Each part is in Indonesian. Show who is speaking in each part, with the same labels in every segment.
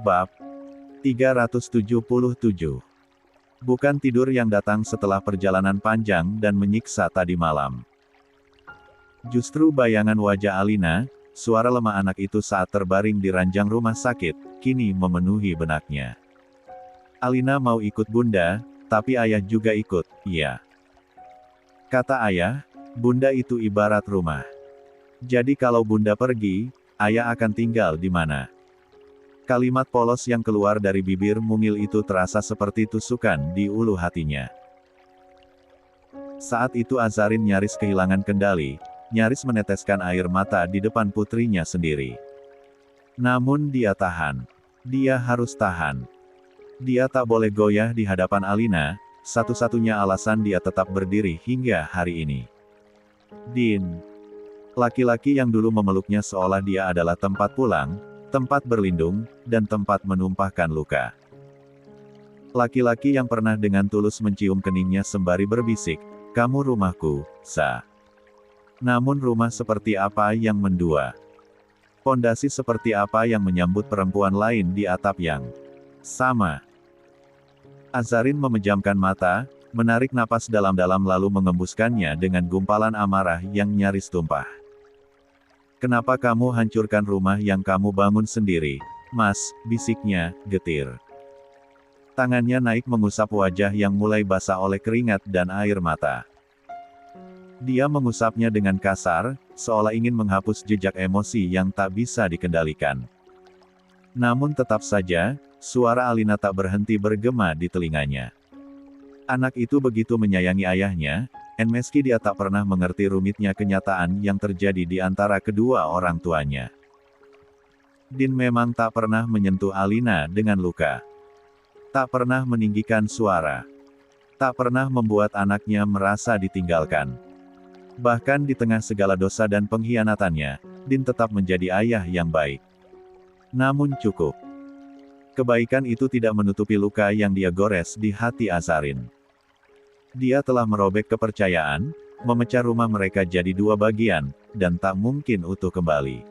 Speaker 1: Bab 377. Bukan tidur yang datang setelah perjalanan panjang dan menyiksa tadi malam. Justru bayangan wajah Alina, suara lemah anak itu saat terbaring di ranjang rumah sakit, kini memenuhi benaknya. Alina mau ikut bunda, tapi ayah juga ikut, iya. Kata ayah, bunda itu ibarat rumah. Jadi kalau bunda pergi, ayah akan tinggal di mana? Kalimat polos yang keluar dari bibir mungil itu terasa seperti tusukan di ulu hatinya. Saat itu Azarin nyaris kehilangan kendali, nyaris meneteskan air mata di depan putrinya sendiri. Namun dia tahan. Dia harus tahan. Dia tak boleh goyah di hadapan Alina, satu-satunya alasan dia tetap berdiri hingga hari ini. Din. Laki-laki yang dulu memeluknya seolah dia adalah tempat pulang, tempat berlindung, dan tempat menumpahkan luka. Laki-laki yang pernah dengan tulus mencium keningnya sembari berbisik, "Kamu rumahku, Sa." Namun rumah seperti apa yang mendua? Pondasi seperti apa yang menyambut perempuan lain di atap yang sama? Azarin memejamkan mata, menarik napas dalam-dalam lalu mengembuskannya dengan gumpalan amarah yang nyaris tumpah. "Kenapa kamu hancurkan rumah yang kamu bangun sendiri, Mas?" bisiknya, getir. Tangannya naik mengusap wajah yang mulai basah oleh keringat dan air mata. Dia mengusapnya dengan kasar, seolah ingin menghapus jejak emosi yang tak bisa dikendalikan. Namun tetap saja, suara Alina tak berhenti bergema di telinganya. Anak itu begitu menyayangi ayahnya, meski dia tak pernah mengerti rumitnya kenyataan yang terjadi di antara kedua orang tuanya. Din memang tak pernah menyentuh Alina dengan luka. Tak pernah meninggikan suara. Tak pernah membuat anaknya merasa ditinggalkan. Bahkan di tengah segala dosa dan pengkhianatannya, Din tetap menjadi ayah yang baik. Namun cukup. Kebaikan itu tidak menutupi luka yang dia gores di hati Azarin. Dia telah merobek kepercayaan, memecah rumah mereka jadi dua bagian, dan tak mungkin utuh kembali.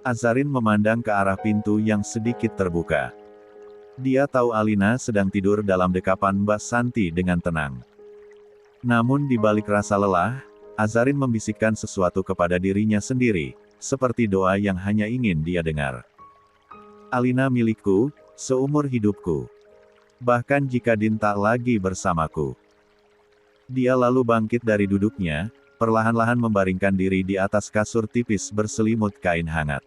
Speaker 1: Azarin memandang ke arah pintu yang sedikit terbuka. Dia tahu Alina sedang tidur dalam dekapan Mbak Santi dengan tenang. Namun di balik rasa lelah, Azarin membisikkan sesuatu kepada dirinya sendiri, seperti doa yang hanya ingin dia dengar. "Alina milikku, seumur hidupku. Bahkan jika Din tak lagi bersamaku." Dia lalu bangkit dari duduknya, perlahan-lahan membaringkan diri di atas kasur tipis berselimut kain hangat.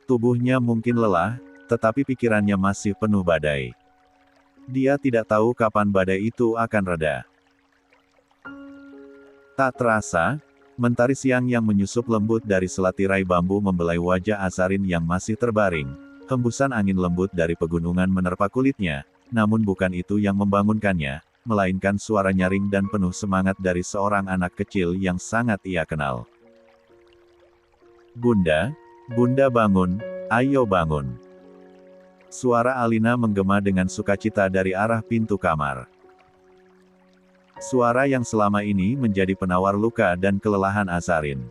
Speaker 1: Tubuhnya mungkin lelah, tetapi pikirannya masih penuh badai. Dia tidak tahu kapan badai itu akan reda. Tak terasa, mentari siang yang menyusup lembut dari selatirai bambu membelai wajah Azarin yang masih terbaring. Hembusan angin lembut dari pegunungan menerpa kulitnya, namun bukan itu yang membangunkannya, melainkan suara nyaring dan penuh semangat dari seorang anak kecil yang sangat ia kenal. "Bunda, Bunda bangun, ayo bangun." Suara Alina menggema dengan sukacita dari arah pintu kamar. Suara yang selama ini menjadi penawar luka dan kelelahan Azarin.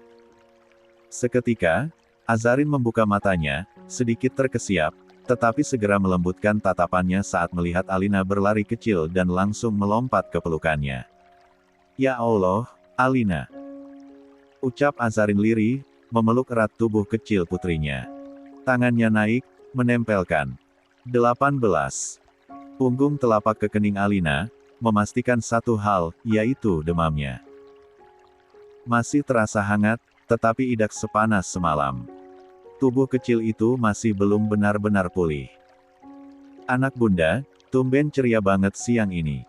Speaker 1: Seketika, Azarin membuka matanya, sedikit terkesiap, tetapi segera melembutkan tatapannya saat melihat Alina berlari kecil dan langsung melompat ke pelukannya. "Ya Allah, Alina!" ucap Azarin lirih, memeluk erat tubuh kecil putrinya. Tangannya naik, menempelkan 18 punggung telapak ke kening Alina, memastikan satu hal, yaitu demamnya masih terasa hangat, tetapi idak sepanas semalam. Tubuh kecil itu masih belum benar-benar pulih. "Anak bunda, tumben ceria banget siang ini."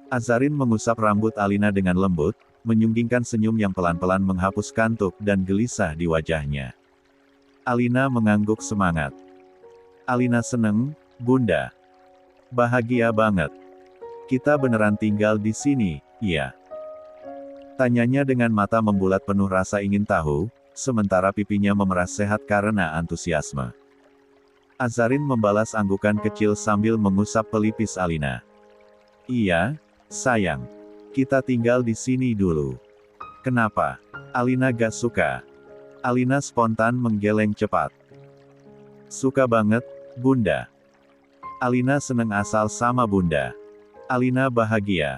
Speaker 1: Azarin mengusap rambut Alina dengan lembut, menyunggingkan senyum yang pelan-pelan menghapus kantuk dan gelisah di wajahnya. Alina mengangguk semangat. "Alina seneng, Bunda. Bahagia banget. Kita beneran tinggal di sini, iya?" Tanyanya dengan mata membulat penuh rasa ingin tahu, sementara pipinya memeras sehat karena antusiasme. Azarin membalas anggukan kecil sambil mengusap pelipis Alina. "Iya, sayang. Kita tinggal di sini dulu." "Kenapa?" Alina gak suka. Alina spontan menggeleng cepat. Suka banget, Bunda. Alina seneng asal sama Bunda. Alina bahagia.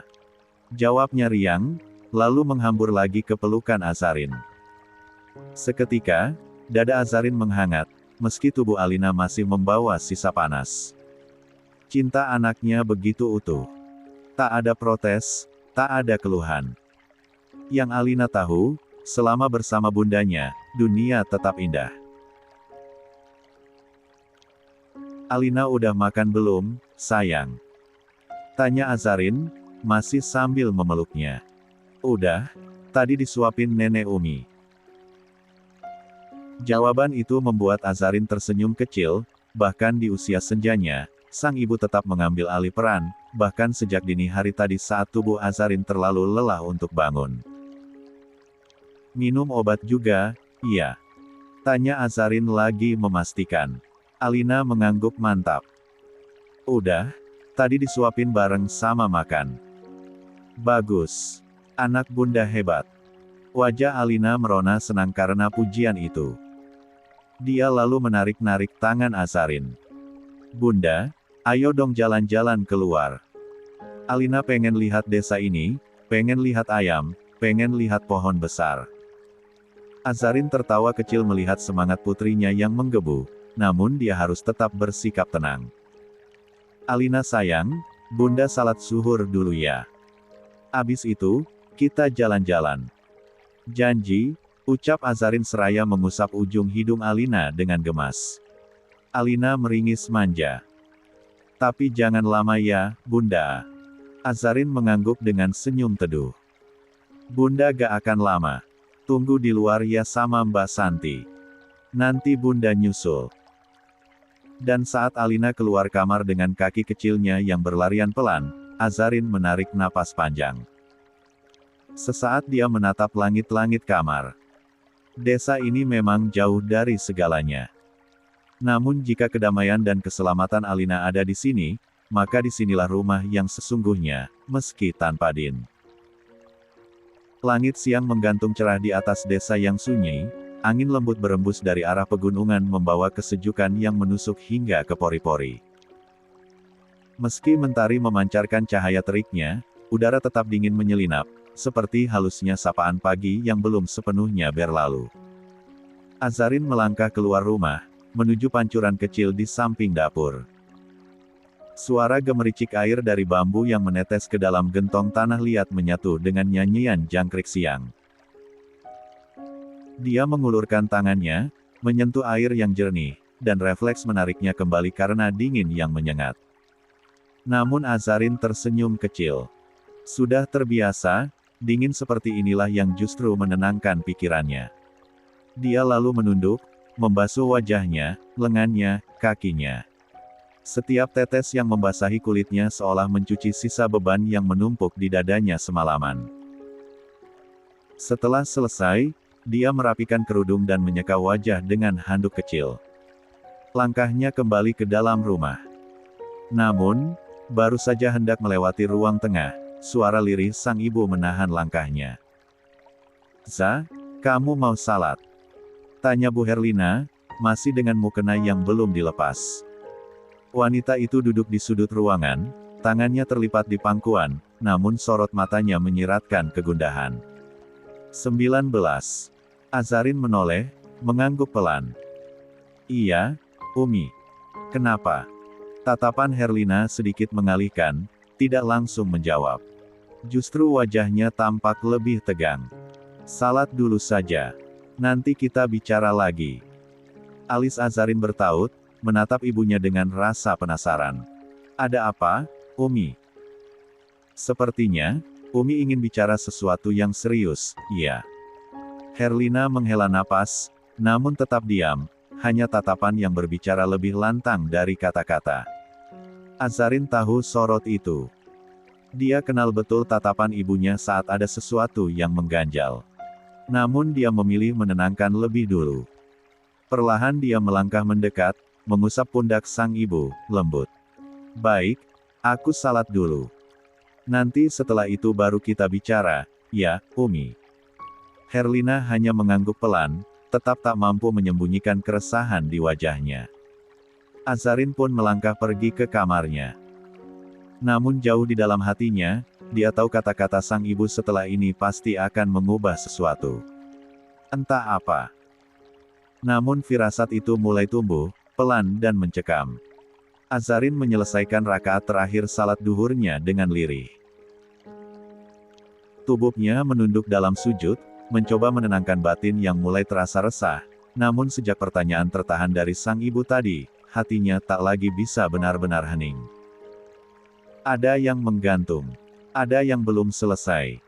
Speaker 1: Jawabnya riang, lalu menghambur lagi ke pelukan Azarin. Seketika, dada Azarin menghangat, meski tubuh Alina masih membawa sisa panas. Cinta anaknya begitu utuh. Tak ada protes, tak ada keluhan. Yang Alina tahu, selama bersama bundanya, dunia tetap indah. Alina udah makan belum, sayang? Tanya Azarin, masih sambil memeluknya. Udah, tadi disuapin Nenek Umi. Jawaban itu membuat Azarin tersenyum kecil, bahkan di usia senjanya, sang ibu tetap mengambil alih peran, bahkan sejak dini hari tadi saat tubuh Azarin terlalu lelah untuk bangun. Minum obat juga, iya? Tanya Azarin lagi memastikan. Alina mengangguk mantap. Udah, tadi disuapin bareng sama makan. Bagus. Anak Bunda hebat. Wajah Alina merona senang karena pujian itu. Dia lalu menarik-narik tangan Azarin. Bunda, ayo dong jalan-jalan keluar. Alina pengen lihat desa ini, pengen lihat ayam, pengen lihat pohon besar. Azarin tertawa kecil melihat semangat putrinya yang menggebu, namun dia harus tetap bersikap tenang. Alina sayang, Bunda salat zuhur dulu ya. Abis itu, kita jalan-jalan. Janji, ucap Azarin seraya mengusap ujung hidung Alina dengan gemas. Alina meringis manja. Tapi jangan lama ya, Bunda. Azarin mengangguk dengan senyum teduh. Bunda gak akan lama. Tunggu di luar ya sama Mbak Santi. Nanti Bunda nyusul. Dan saat Alina keluar kamar dengan kaki kecilnya yang berlarian pelan, Azarin menarik napas panjang. Sesaat dia menatap langit-langit kamar. Desa ini memang jauh dari segalanya. Namun jika kedamaian dan keselamatan Alina ada di sini, maka disinilah rumah yang sesungguhnya, meski tanpa Din. Langit siang menggantung cerah di atas desa yang sunyi, angin lembut berembus dari arah pegunungan membawa kesejukan yang menusuk hingga ke pori-pori. Meski mentari memancarkan cahaya teriknya, udara tetap dingin menyelinap, seperti halusnya sapaan pagi yang belum sepenuhnya berlalu. Azarin melangkah keluar rumah, menuju pancuran kecil di samping dapur. Suara gemericik air dari bambu yang menetes ke dalam gentong tanah liat menyatu dengan nyanyian jangkrik siang. Dia mengulurkan tangannya, menyentuh air yang jernih, dan refleks menariknya kembali karena dingin yang menyengat. Namun Azarin tersenyum kecil. Sudah terbiasa, dingin seperti inilah yang justru menenangkan pikirannya. Dia lalu menunduk, membasuh wajahnya, lengannya, kakinya. Setiap tetes yang membasahi kulitnya seolah mencuci sisa beban yang menumpuk di dadanya semalaman. Setelah selesai, dia merapikan kerudung dan menyeka wajah dengan handuk kecil. Langkahnya kembali ke dalam rumah. Namun, baru saja hendak melewati ruang tengah, suara lirih sang ibu menahan langkahnya. "Za, kamu mau salat?" tanya Bu Herlina, masih dengan mukena yang belum dilepas. Wanita itu duduk di sudut ruangan, tangannya terlipat di pangkuan, namun sorot matanya menyiratkan kegundahan. 19. Azarin menoleh, mengangguk pelan. "Iya, Umi. Kenapa?" Tatapan Herlina sedikit mengalihkan, tidak langsung menjawab. Justru wajahnya tampak lebih tegang. "Salat dulu saja. Nanti kita bicara lagi." Alis Azarin bertaut, menatap ibunya dengan rasa penasaran. "Ada apa, Umi?" "Sepertinya, Umi ingin bicara sesuatu yang serius, iya." Herlina menghela napas, namun tetap diam, hanya tatapan yang berbicara lebih lantang dari kata-kata. Azarin tahu sorot itu. Dia kenal betul tatapan ibunya saat ada sesuatu yang mengganjal. Namun dia memilih menenangkan lebih dulu. Perlahan dia melangkah mendekat, mengusap pundak sang ibu, lembut. "Baik, aku salat dulu. Nanti setelah itu baru kita bicara, ya, Umi." Herlina hanya mengangguk pelan, tetap tak mampu menyembunyikan keresahan di wajahnya. Azarin pun melangkah pergi ke kamarnya. Namun jauh di dalam hatinya, dia tahu kata-kata sang ibu setelah ini pasti akan mengubah sesuatu. Entah apa. Namun firasat itu mulai tumbuh, pelan dan mencekam. Azarin menyelesaikan rakaat terakhir salat duhurnya dengan lirih. Tubuhnya menunduk dalam sujud, mencoba menenangkan batin yang mulai terasa resah. Namun sejak pertanyaan tertahan dari sang ibu tadi, hatinya tak lagi bisa benar-benar hening. Ada yang menggantung. Ada yang belum selesai.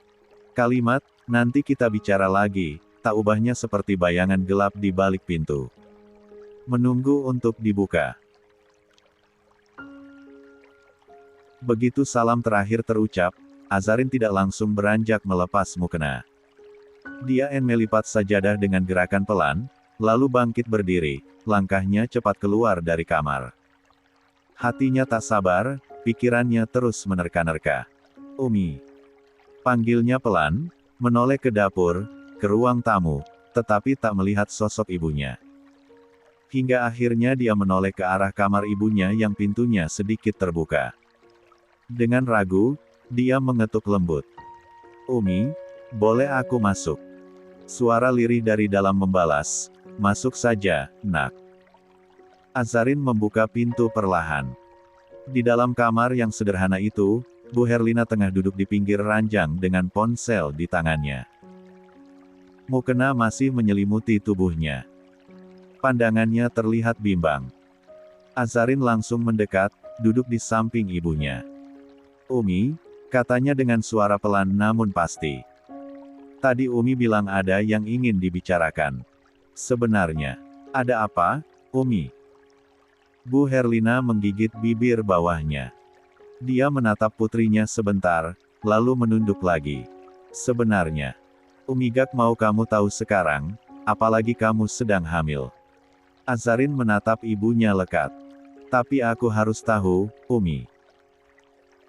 Speaker 1: Kalimat, nanti kita bicara lagi, tak ubahnya seperti bayangan gelap di balik pintu. Menunggu untuk dibuka. Begitu salam terakhir terucap, Azarin tidak langsung beranjak melepas mukena. Dia melipat sajadah dengan gerakan pelan, lalu bangkit berdiri, langkahnya cepat keluar dari kamar. Hatinya tak sabar, pikirannya terus menerka-nerka. Umi. Panggilnya pelan, menoleh ke dapur, ke ruang tamu, tetapi tak melihat sosok ibunya. Hingga akhirnya dia menoleh ke arah kamar ibunya yang pintunya sedikit terbuka. Dengan ragu, dia mengetuk lembut. Umi, boleh aku masuk? Suara lirih dari dalam membalas, masuk saja, nak. Azarin membuka pintu perlahan. Di dalam kamar yang sederhana itu, Bu Herlina tengah duduk di pinggir ranjang dengan ponsel di tangannya. Mukena masih menyelimuti tubuhnya. Pandangannya terlihat bimbang. Azarin langsung mendekat, duduk di samping ibunya. Umi, katanya dengan suara pelan namun pasti. Tadi Umi bilang ada yang ingin dibicarakan. Sebenarnya, ada apa, Umi? Bu Herlina menggigit bibir bawahnya. Dia menatap putrinya sebentar, lalu menunduk lagi. Sebenarnya, Umi Gak mau kamu tahu sekarang, apalagi kamu sedang hamil. Azarin menatap ibunya lekat. Tapi aku harus tahu, Umi.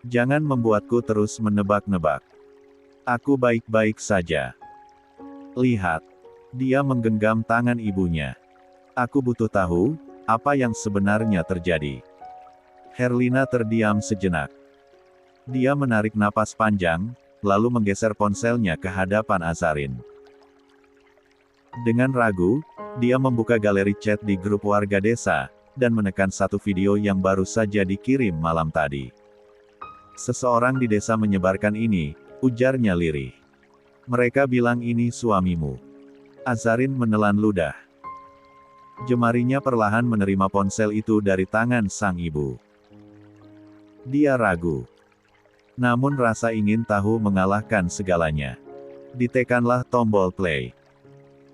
Speaker 1: Jangan membuatku terus menebak-nebak. Aku baik-baik saja. Lihat. Dia menggenggam tangan ibunya. Aku butuh tahu, apa yang sebenarnya terjadi. Herlina terdiam sejenak. Dia menarik napas panjang, lalu menggeser ponselnya ke hadapan Azarin. Dengan ragu, dia membuka galeri chat di grup warga desa, dan menekan satu video yang baru saja dikirim malam tadi. Seseorang di desa menyebarkan ini, ujarnya lirih. Mereka bilang ini suamimu. Azarin menelan ludah. Jemarinya perlahan menerima ponsel itu dari tangan sang ibu. Dia ragu. Namun rasa ingin tahu mengalahkan segalanya. Ditekanlah tombol play.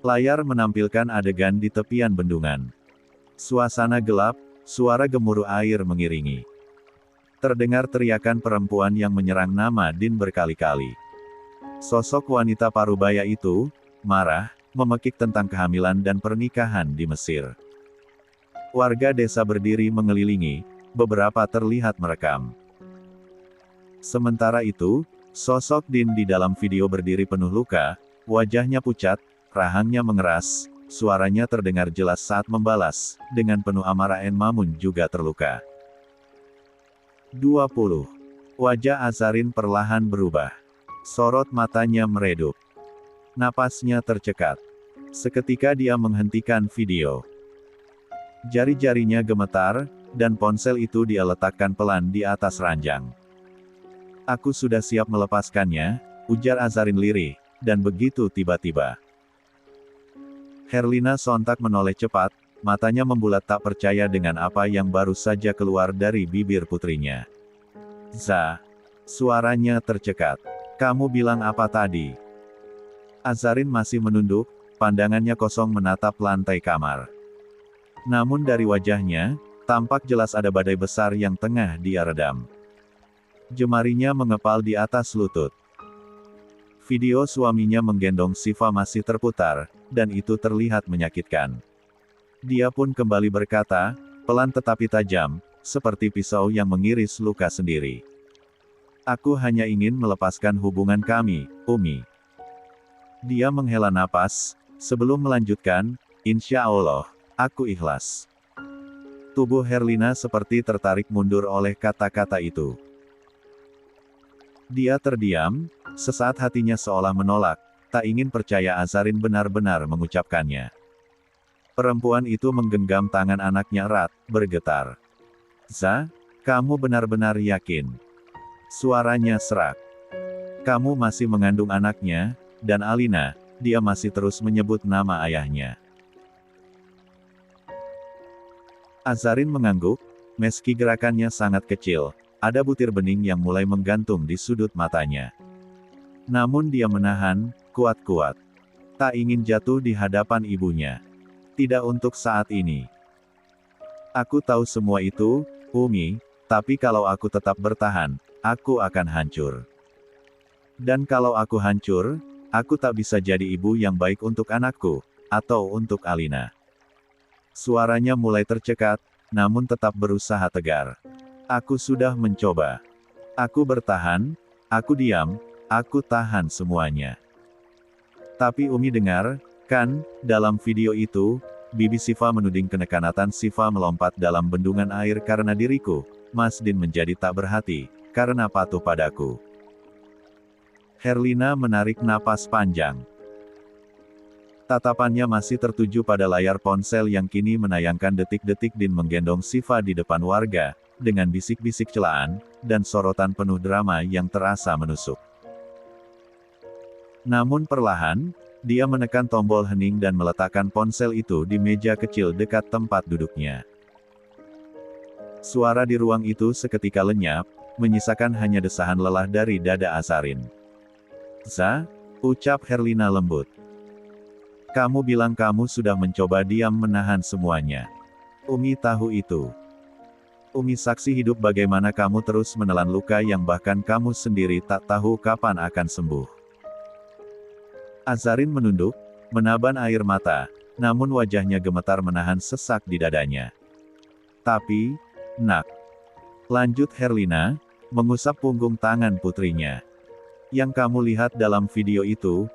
Speaker 1: Layar menampilkan adegan di tepian bendungan. Suasana gelap, suara gemuruh air mengiringi. Terdengar teriakan perempuan yang menyerang nama Din berkali-kali. Sosok wanita parubaya itu, marah, memekik tentang kehamilan dan pernikahan di Mesir. Warga desa berdiri mengelilingi, beberapa terlihat merekam. Sementara itu, sosok Din di dalam video berdiri penuh luka, wajahnya pucat, rahangnya mengeras, suaranya terdengar jelas saat membalas, dengan penuh amarah Mamun juga terluka. 20. Wajah Azarin perlahan berubah. Sorot matanya meredup. Napasnya tercekat. Seketika dia menghentikan video. Jari-jarinya gemetar, dan ponsel itu dia letakkan pelan di atas ranjang. Aku sudah siap melepaskannya, ujar Azarin lirih, dan begitu tiba-tiba. Herlina sontak menoleh cepat, matanya membulat tak percaya dengan apa yang baru saja keluar dari bibir putrinya. Za. Suaranya tercekat. Kamu bilang apa tadi? Azarin masih menunduk, pandangannya kosong menatap lantai kamar. Namun dari wajahnya, tampak jelas ada badai besar yang tengah dia redam. Jemarinya mengepal di atas lutut. Video suaminya menggendong Siva masih terputar, dan itu terlihat menyakitkan. Dia pun kembali berkata, pelan tetapi tajam, seperti pisau yang mengiris luka sendiri. Aku hanya ingin melepaskan hubungan kami, Umi. Dia menghela napas, sebelum melanjutkan, insya Allah, aku ikhlas. Tubuh Herlina seperti tertarik mundur oleh kata-kata itu. Dia terdiam, sesaat hatinya seolah menolak, tak ingin percaya Azarin benar-benar mengucapkannya. Perempuan itu menggenggam tangan anaknya erat, bergetar. "Za, kamu benar-benar yakin?" Suaranya serak. "Kamu masih mengandung anaknya, dan Alina," dia masih terus menyebut nama ayahnya. Azarin mengangguk, meski gerakannya sangat kecil, ada butir bening yang mulai menggantung di sudut matanya. Namun dia menahan, kuat-kuat. Tak ingin jatuh di hadapan ibunya. Tidak untuk saat ini. "Aku tahu semua itu, Umi, tapi kalau aku tetap bertahan, aku akan hancur. Dan kalau aku hancur, aku tak bisa jadi ibu yang baik untuk anakku, atau untuk Alina." Suaranya mulai tercekat, namun tetap berusaha tegar. "Aku sudah mencoba. Aku bertahan, aku diam, aku tahan semuanya. Tapi Umi dengar, kan, dalam video itu, Bibi Siva menuding kenekanatan Siva melompat dalam bendungan air karena diriku, Mas Din menjadi tak berhati, karena patuh padaku." Herlina menarik napas panjang. Tatapannya masih tertuju pada layar ponsel yang kini menayangkan detik-detik Din menggendong Siva di depan warga, dengan bisik-bisik celaan, dan sorotan penuh drama yang terasa menusuk. Namun perlahan, dia menekan tombol hening dan meletakkan ponsel itu di meja kecil dekat tempat duduknya. Suara di ruang itu seketika lenyap, menyisakan hanya desahan lelah dari dada Azarin. "Za," ucap Herlina lembut. "Kamu bilang kamu sudah mencoba diam menahan semuanya. Umi tahu itu. Umi saksi hidup bagaimana kamu terus menelan luka yang bahkan kamu sendiri tak tahu kapan akan sembuh." Azarin menunduk, menaban air mata, namun wajahnya gemetar menahan sesak di dadanya. "Tapi, Nak," lanjut Herlina, mengusap punggung tangan putrinya. "Yang kamu lihat dalam video itu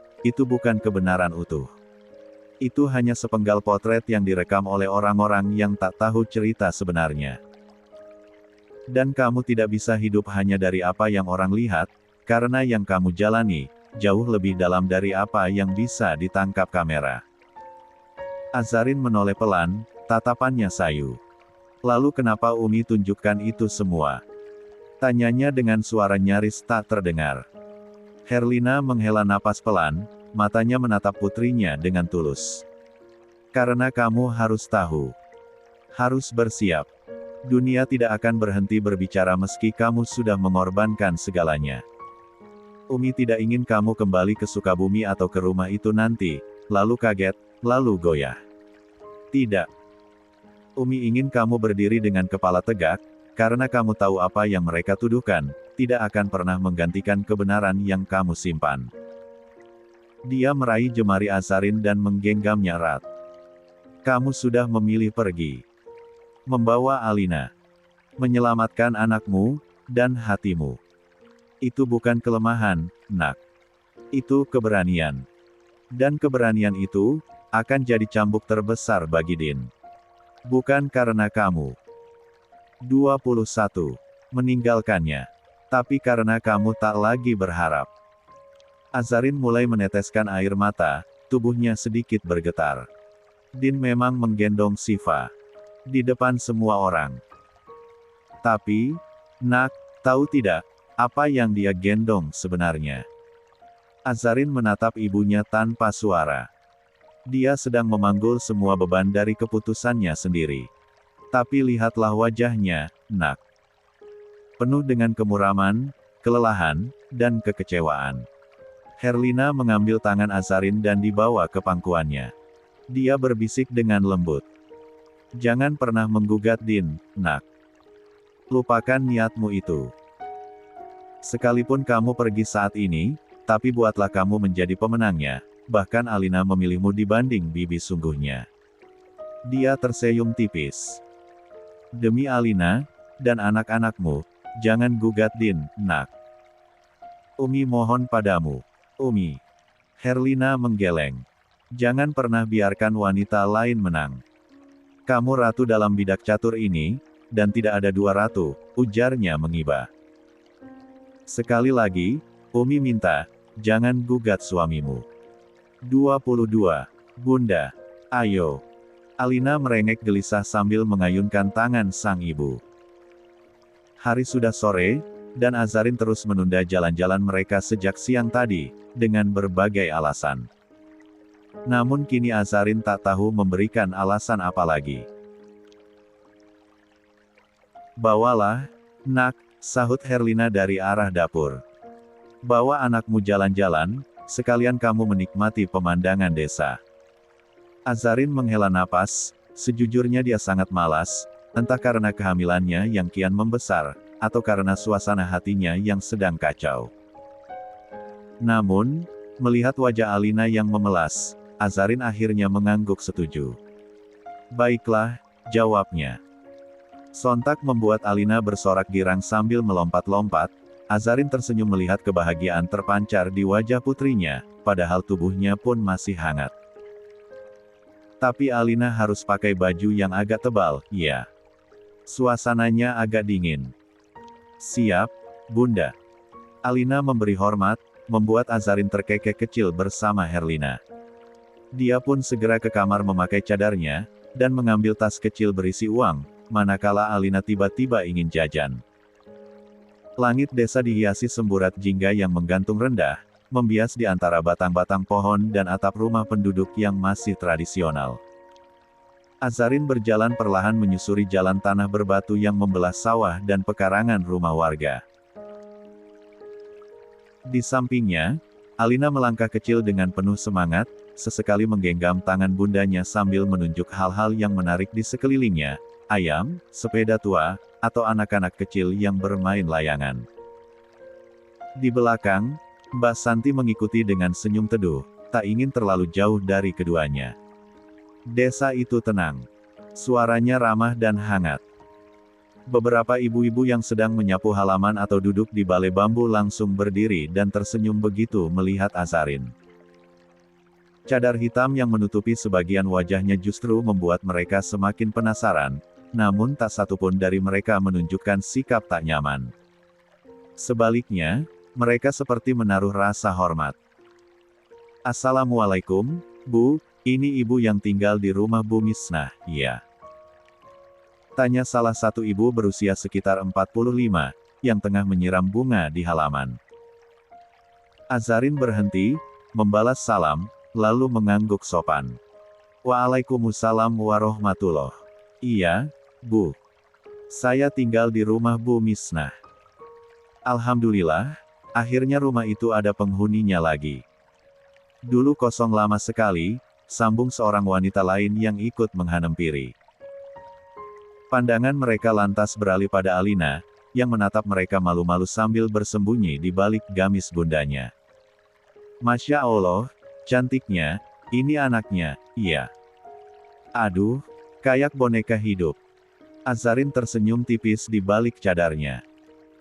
Speaker 1: bukan kebenaran utuh. Itu hanya sepenggal potret yang direkam oleh orang-orang yang tak tahu cerita sebenarnya. Dan kamu tidak bisa hidup hanya dari apa yang orang lihat, karena yang kamu jalani, jauh lebih dalam dari apa yang bisa ditangkap kamera." Azarin menoleh pelan, tatapannya sayu. "Lalu kenapa Umi tunjukkan itu semua?" tanyanya dengan suara nyaris tak terdengar. Herlina menghela napas pelan, matanya menatap putrinya dengan tulus. "Karena kamu harus tahu. Harus bersiap. Dunia tidak akan berhenti berbicara meski kamu sudah mengorbankan segalanya. Umi tidak ingin kamu kembali ke Sukabumi atau ke rumah itu nanti, lalu kaget, lalu goyah. Tidak. Umi ingin kamu berdiri dengan kepala tegak, karena kamu tahu apa yang mereka tuduhkan, tidak akan pernah menggantikan kebenaran yang kamu simpan." Dia meraih jemari Azarin dan menggenggamnya erat. "Kamu sudah memilih pergi. Membawa Alina. Menyelamatkan anakmu, dan hatimu. Itu bukan kelemahan, Nak. Itu keberanian. Dan keberanian itu, akan jadi cambuk terbesar bagi Din. Bukan karena kamu. 21. Meninggalkannya. Tapi karena kamu tak lagi berharap." Azarin mulai meneteskan air mata, tubuhnya sedikit bergetar. Din memang menggendong Siva. Di depan semua orang. Tapi, Nak, tahu tidak, apa yang dia gendong sebenarnya? Azarin menatap ibunya tanpa suara. Dia sedang memanggul semua beban dari keputusannya sendiri. Tapi lihatlah wajahnya, Nak. Penuh dengan kemuraman, kelelahan, dan kekecewaan. Herlina mengambil tangan Azarin dan dibawa ke pangkuannya. Dia berbisik dengan lembut. "Jangan pernah menggugat Din, Nak. Lupakan niatmu itu. Sekalipun kamu pergi saat ini, tapi buatlah kamu menjadi pemenangnya, bahkan Alina memilihmu dibanding Bibi sungguhnya." Dia tersenyum tipis. "Demi Alina, dan anak-anakmu, jangan gugat Din, Nak. Umi mohon padamu. Umi." Herlina menggeleng. "Jangan pernah biarkan wanita lain menang. Kamu ratu dalam bidak catur ini, dan tidak ada dua ratu, ujarnya mengiba. Sekali lagi, Umi minta, jangan gugat suamimu. 22. Bunda. Ayo. Alina merengek gelisah sambil mengayunkan tangan sang ibu. Hari sudah sore, dan Azarin terus menunda jalan-jalan mereka sejak siang tadi, dengan berbagai alasan. Namun kini Azarin tak tahu memberikan alasan apa lagi. Bawalah, nak, sahut Herlina dari arah dapur. Bawa anakmu jalan-jalan, sekalian kamu menikmati pemandangan desa. Azarin menghela napas, sejujurnya dia sangat malas, entah karena kehamilannya yang kian membesar, atau karena suasana hatinya yang sedang kacau. Namun, melihat wajah Alina yang memelas, Azarin akhirnya mengangguk setuju. Baiklah, jawabnya. Sontak membuat Alina bersorak girang sambil melompat-lompat, Azarin tersenyum melihat kebahagiaan terpancar di wajah putrinya, padahal tubuhnya pun masih hangat. Tapi Alina harus pakai baju yang agak tebal, ya. Suasananya agak dingin. Siap, Bunda. Alina memberi hormat, membuat Azarin terkekeh kecil bersama Herlina. Dia pun segera ke kamar memakai cadarnya, dan mengambil tas kecil berisi uang, manakala Alina tiba-tiba ingin jajan. Langit desa dihiasi semburat jingga yang menggantung rendah, membias di antara batang-batang pohon dan atap rumah penduduk yang masih tradisional. Azarin berjalan perlahan menyusuri jalan tanah berbatu yang membelah sawah dan pekarangan rumah warga. Di sampingnya, Alina melangkah kecil dengan penuh semangat, sesekali menggenggam tangan bundanya sambil menunjuk hal-hal yang menarik di sekelilingnya, ayam, sepeda tua, atau anak-anak kecil yang bermain layangan. Di belakang, Mbak Santi mengikuti dengan senyum teduh, tak ingin terlalu jauh dari keduanya. Desa itu tenang. Suaranya ramah dan hangat. Beberapa ibu-ibu yang sedang menyapu halaman atau duduk di balai bambu langsung berdiri dan tersenyum begitu melihat Azarin. Cadar hitam yang menutupi sebagian wajahnya justru membuat mereka semakin penasaran, namun tak satupun dari mereka menunjukkan sikap tak nyaman. Sebaliknya, mereka seperti menaruh rasa hormat. Assalamualaikum, Bu, ini ibu yang tinggal di rumah Bu Misnah, iya? Tanya salah satu ibu berusia sekitar 45, yang tengah menyiram bunga di halaman. Azarin berhenti, membalas salam, lalu mengangguk sopan. Waalaikumsalam warahmatullah. Iya, Bu. Saya tinggal di rumah Bu Misnah. Alhamdulillah, akhirnya rumah itu ada penghuninya lagi. Dulu kosong lama sekali, sambung seorang wanita lain yang ikut menghampiri. Pandangan mereka lantas beralih pada Alina, yang menatap mereka malu-malu sambil bersembunyi di balik gamis bundanya. Masya Allah, cantiknya, ini anaknya, iya. Aduh, kayak boneka hidup. Azarin tersenyum tipis di balik cadarnya.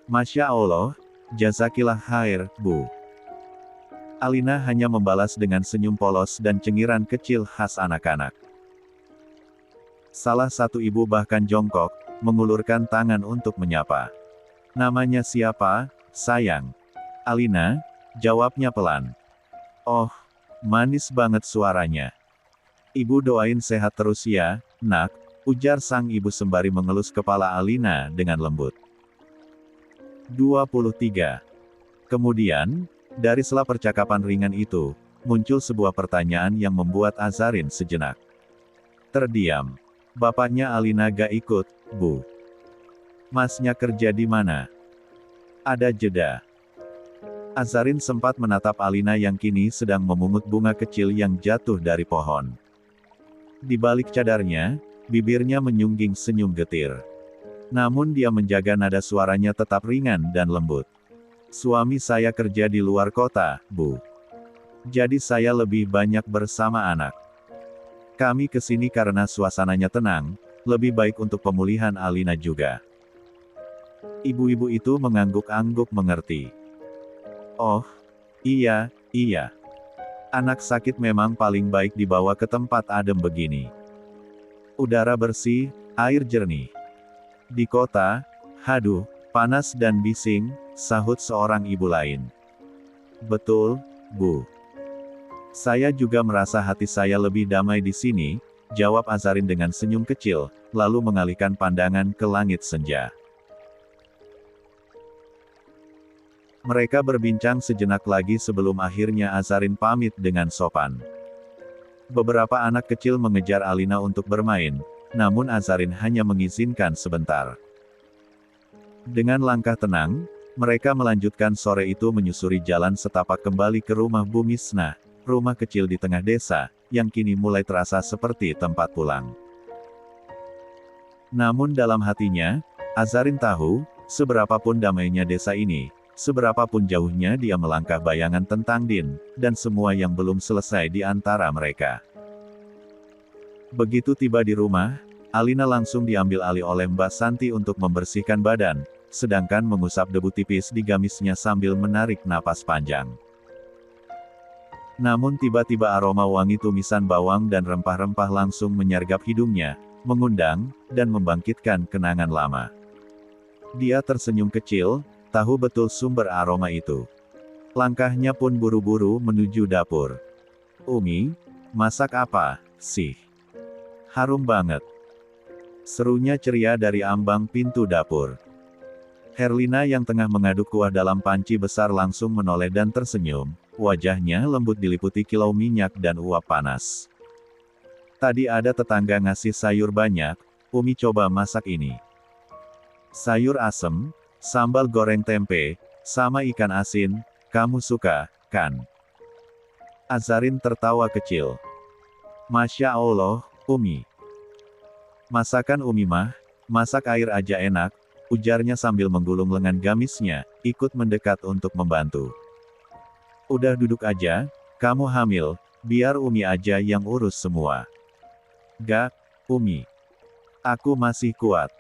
Speaker 1: Masya Allah, jazakillah khair, Bu. Alina hanya membalas dengan senyum polos dan cengiran kecil khas anak-anak. Salah satu ibu bahkan jongkok, mengulurkan tangan untuk menyapa. Namanya siapa, sayang? Alina, jawabnya pelan. Oh, manis banget suaranya. Ibu doain sehat terus ya, nak, ujar sang ibu sembari mengelus kepala Alina dengan lembut. 23. Kemudian, dari sela percakapan ringan itu, muncul sebuah pertanyaan yang membuat Azarin sejenak terdiam. Bapaknya Alina gak ikut, Bu. Masnya kerja di mana? Ada jeda. Azarin sempat menatap Alina yang kini sedang memungut bunga kecil yang jatuh dari pohon. Di balik cadarnya, bibirnya menyungging senyum getir. Namun dia menjaga nada suaranya tetap ringan dan lembut. Suami saya kerja di luar kota, Bu. Jadi saya lebih banyak bersama anak. Kami kesini karena suasananya tenang, lebih baik untuk pemulihan Alina juga. Ibu-ibu itu mengangguk-angguk mengerti. Oh, iya, iya. Anak sakit memang paling baik dibawa ke tempat adem begini. Udara bersih, air jernih. Di kota, haduh, panas dan bising, sahut seorang ibu lain. Betul, Bu. Saya juga merasa hati saya lebih damai di sini, jawab Azarin dengan senyum kecil, lalu mengalihkan pandangan ke langit senja. Mereka berbincang sejenak lagi sebelum akhirnya Azarin pamit dengan sopan. Beberapa anak kecil mengejar Alina untuk bermain, namun Azarin hanya mengizinkan sebentar. Dengan langkah tenang, mereka melanjutkan sore itu menyusuri jalan setapak kembali ke rumah Bu Misnah, rumah kecil di tengah desa, yang kini mulai terasa seperti tempat pulang. Namun dalam hatinya, Azarin tahu, seberapapun damainya desa ini, seberapapun jauhnya dia melangkah bayangan tentang Din, dan semua yang belum selesai di antara mereka. Begitu tiba di rumah, Alina langsung diambil alih oleh Mbak Santi untuk membersihkan badan, sedangkan mengusap debu tipis di gamisnya sambil menarik napas panjang. Namun tiba-tiba aroma wangi tumisan bawang dan rempah-rempah langsung menyergap hidungnya, mengundang, dan membangkitkan kenangan lama. Dia tersenyum kecil, tahu betul sumber aroma itu. Langkahnya pun buru-buru menuju dapur. "Umi, masak apa, sih? Harum banget," serunya ceria dari ambang pintu dapur. Herlina yang tengah mengaduk kuah dalam panci besar langsung menoleh dan tersenyum, wajahnya lembut diliputi kilau minyak dan uap panas. "Tadi ada tetangga ngasih sayur banyak, Umi coba masak ini. Sayur asem, sambal goreng tempe, sama ikan asin, kamu suka, kan?" Azarin tertawa kecil. "Masya Allah, Umi. Masakan Umi mah, masak air aja enak," ujarnya sambil menggulung lengan gamisnya, ikut mendekat untuk membantu. "Udah duduk aja, kamu hamil, biar Umi aja yang urus semua." "Gak, Umi. Aku masih kuat.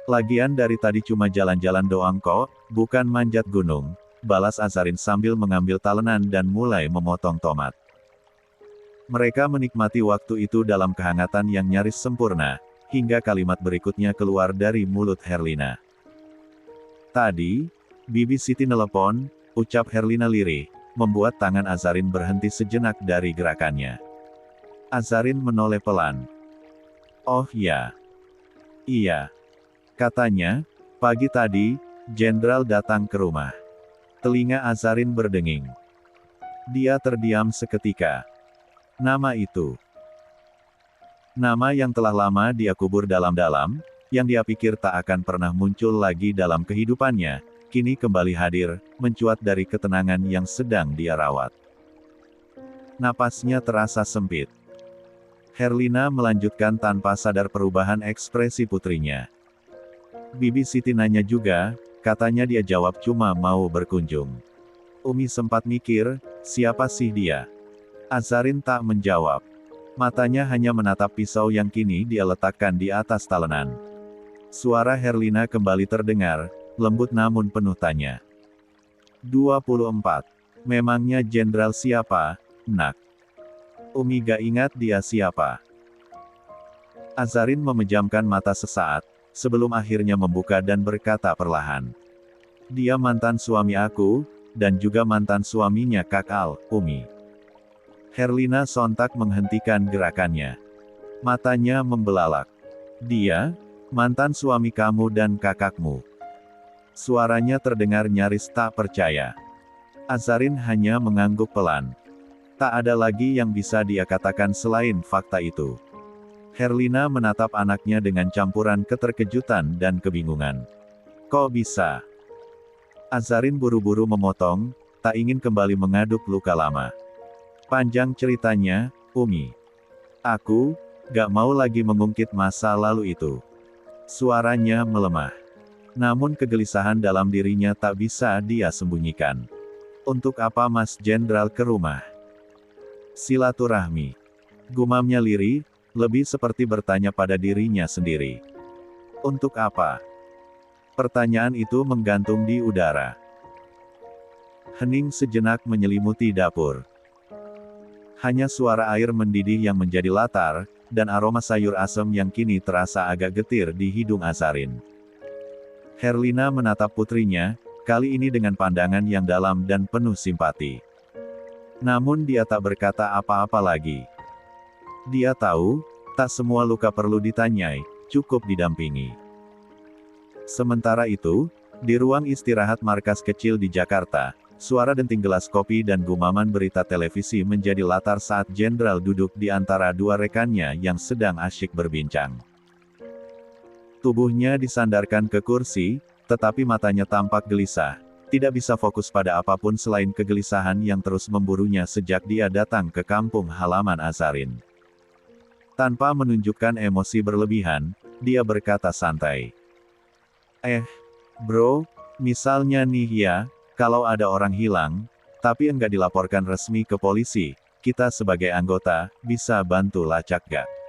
Speaker 1: Lagian dari tadi cuma jalan-jalan doang kok, bukan manjat gunung," balas Azarin sambil mengambil talenan dan mulai memotong tomat. Mereka menikmati waktu itu dalam kehangatan yang nyaris sempurna, hingga kalimat berikutnya keluar dari mulut Herlina. "Tadi, Bibi Siti nelepon," ucap Herlina lirih, membuat tangan Azarin berhenti sejenak dari gerakannya. Azarin menoleh pelan. "Oh ya. Iya. Katanya, pagi tadi, Jenderal datang ke rumah." Telinga Azarin berdenging. Dia terdiam seketika. Nama itu. Nama yang telah lama dia kubur dalam-dalam, yang dia pikir tak akan pernah muncul lagi dalam kehidupannya, kini kembali hadir, mencuat dari ketenangan yang sedang dia rawat. Napasnya terasa sempit. Herlina melanjutkan tanpa sadar perubahan ekspresi putrinya. "Bibi Siti nanya juga, katanya dia jawab cuma mau berkunjung." Umi sempat mikir, siapa sih dia? Azarin tak menjawab. Matanya hanya menatap pisau yang kini dia letakkan di atas talenan. Suara Herlina kembali terdengar, lembut namun penuh tanya. 24. Memangnya jenderal siapa, nak? Umi gak ingat dia siapa. Azarin memejamkan mata sesaat, sebelum akhirnya membuka dan berkata perlahan. "Dia mantan suami aku, dan juga mantan suaminya Kak Al, Umi." Herlina sontak menghentikan gerakannya. Matanya membelalak. "Dia, mantan suami kamu dan kakakmu?" Suaranya terdengar nyaris tak percaya. Azarin hanya mengangguk pelan. Tak ada lagi yang bisa dia katakan selain fakta itu. Herlina menatap anaknya dengan campuran keterkejutan dan kebingungan. "Kok bisa?" Azarin buru-buru memotong, tak ingin kembali mengaduk luka lama. "Panjang ceritanya, Umi. Aku gak mau lagi mengungkit masa lalu itu." Suaranya melemah. Namun kegelisahan dalam dirinya tak bisa dia sembunyikan. "Untuk apa Mas Jenderal ke rumah?" "Silaturahmi," gumamnya lirih, lebih seperti bertanya pada dirinya sendiri. "Untuk apa?" Pertanyaan itu menggantung di udara. Hening sejenak menyelimuti dapur. Hanya suara air mendidih yang menjadi latar, dan aroma sayur asem yang kini terasa agak getir di hidung Azarin. Herlina menatap putrinya, kali ini dengan pandangan yang dalam dan penuh simpati. Namun dia tak berkata apa-apa lagi. Dia tahu, tak semua luka perlu ditanyai, cukup didampingi. Sementara itu, di ruang istirahat markas kecil di Jakarta, suara denting gelas kopi dan gumaman berita televisi menjadi latar saat Jenderal duduk di antara dua rekannya yang sedang asyik berbincang. Tubuhnya disandarkan ke kursi, tetapi matanya tampak gelisah, tidak bisa fokus pada apapun selain kegelisahan yang terus memburunya sejak dia datang ke kampung halaman Azarin. Tanpa menunjukkan emosi berlebihan, dia berkata santai. Bro, misalnya nih ya, kalau ada orang hilang, tapi enggak dilaporkan resmi ke polisi, kita sebagai anggota, bisa bantu lacak gak?